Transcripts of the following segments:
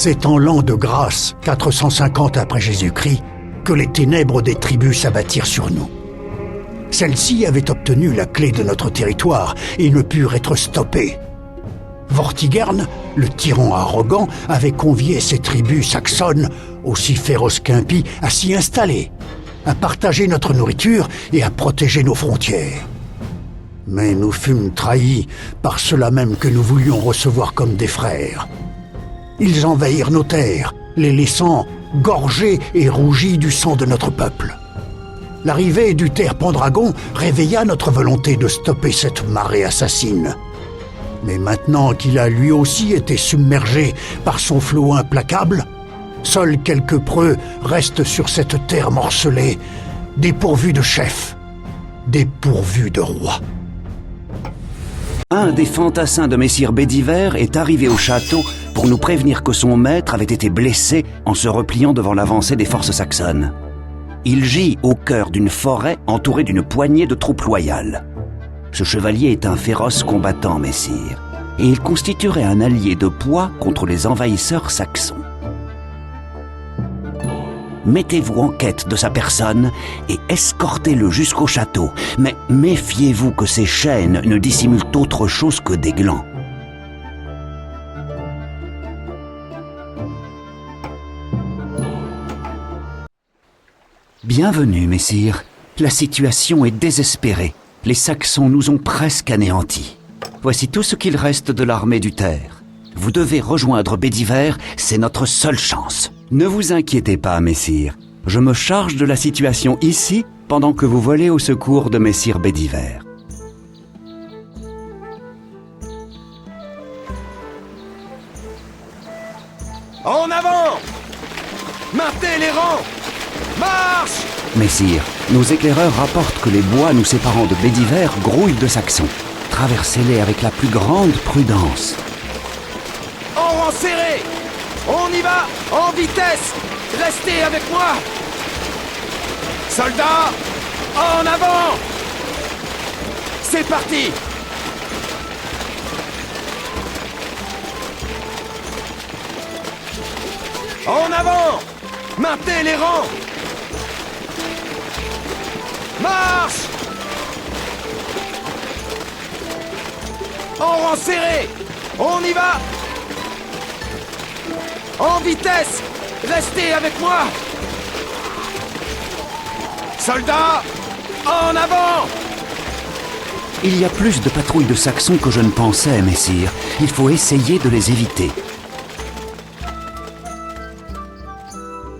C'est en l'an de grâce, 450 après Jésus-Christ, que les ténèbres des tribus s'abattirent sur nous. Celles-ci avaient obtenu la clé de notre territoire et ne purent être stoppées. Vortigern, le tyran arrogant, avait convié ses tribus saxonnes, aussi féroces qu'impies, à s'y installer, à partager notre nourriture et à protéger nos frontières. Mais nous fûmes trahis par ceux-là même que nous voulions recevoir comme des frères. Ils envahirent nos terres, les laissant gorgés et rougis du sang de notre peuple. L'arrivée du Terre Pendragon réveilla notre volonté de stopper cette marée assassine. Mais maintenant qu'il a lui aussi été submergé par son flot implacable, seuls quelques preux restent sur cette terre morcelée, dépourvus de chefs, dépourvus de rois. Un des fantassins de Messire Bédiver est arrivé au château pour nous prévenir que son maître avait été blessé en se repliant devant l'avancée des forces saxonnes. Il gît au cœur d'une forêt entourée d'une poignée de troupes loyales. Ce chevalier est un féroce combattant, messire, et il constituerait un allié de poids contre les envahisseurs saxons. Mettez-vous en quête de sa personne et escortez-le jusqu'au château, mais méfiez-vous que ses chaînes ne dissimulent autre chose que des glands. Bienvenue, messire. La situation est désespérée. Les Saxons nous ont presque anéantis. Voici tout ce qu'il reste de l'armée du Terre. Vous devez rejoindre Bédiver, c'est notre seule chance. Ne vous inquiétez pas, messire. Je me charge de la situation ici, pendant que vous volez au secours de messire Bédiver. En avant! Maintenez les rangs! Marche! Messire, nos éclaireurs rapportent que les bois nous séparant de Bédiver grouillent de Saxons. Traversez-les avec la plus grande prudence. En rang serré! On y va! En vitesse! Restez avec moi! Soldats! En avant! C'est parti! En avant! Maintenez les rangs! Marche! En rang serré! On y va! En vitesse! Restez avec moi! Soldats! En avant! Il y a plus de patrouilles de Saxons que je ne pensais, messire. Il faut essayer de les éviter.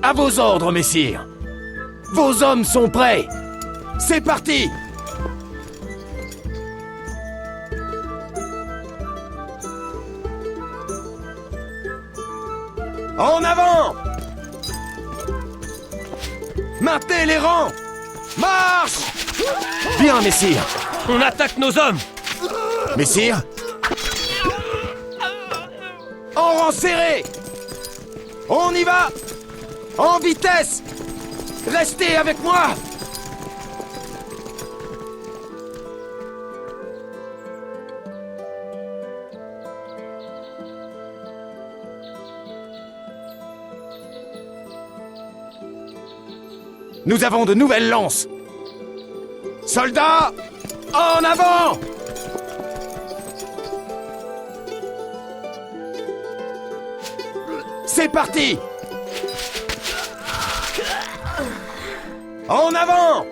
À vos ordres, messire! Vos hommes sont prêts! C'est parti! En avant! Maintenez les rangs! Marche! Bien, messire! On attaque nos hommes! Messire! En rang serré! On y va! En vitesse! Restez avec moi! Nous avons de nouvelles lances! Soldats! En avant! C'est parti! En avant!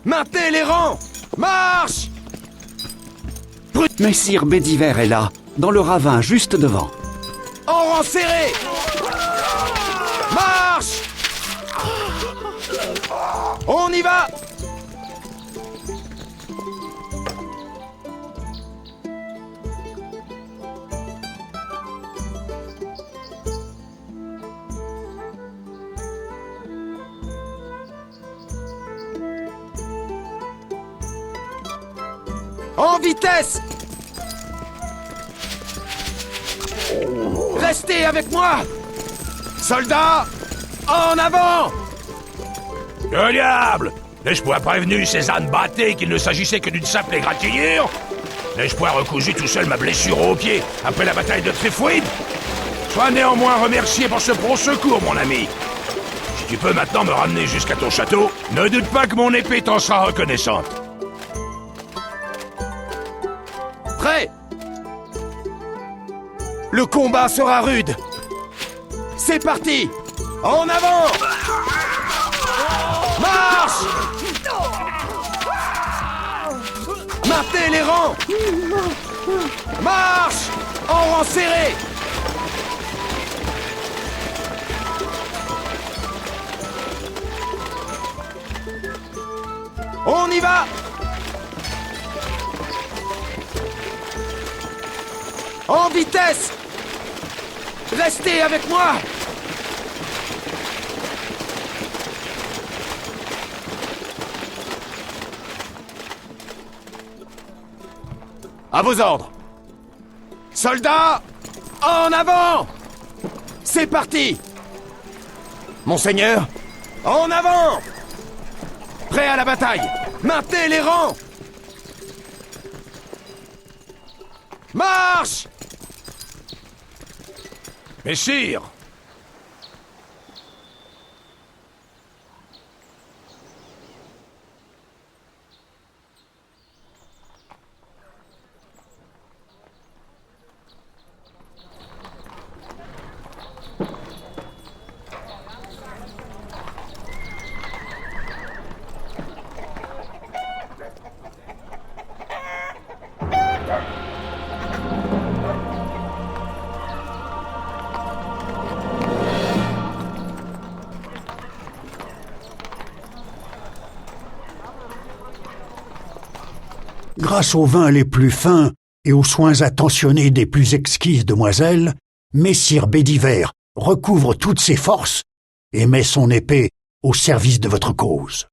Maintenez les rangs! Marche! Messire Bédiver est là, dans le ravin juste devant. En rang serré! Marche! On y va! En vitesse! Restez avec moi! Soldats, en avant! Que diable! N'ai-je point prévenu Cézanne Batté qu'il ne s'agissait que d'une simple égratignure? N'ai-je point recousu tout seul ma blessure au pied après la bataille de Tréfouide? Sois néanmoins remercié pour ce prompt secours, mon ami. Si tu peux maintenant me ramener jusqu'à ton château, ne doute pas que mon épée t'en sera reconnaissante. Prêt? Le combat sera rude. C'est parti! En avant! Marche! Maintenez les rangs! Marche! En rang serré! On y va! En vitesse! Restez avec moi! À vos ordres! Soldats, en avant! C'est parti! Monseigneur, en avant! Prêt à la bataille! Maintenez les rangs! Marche! Messire! Grâce aux vins les plus fins et aux soins attentionnés des plus exquises demoiselles, Messire Bédiver recouvre toutes ses forces et met son épée au service de votre cause.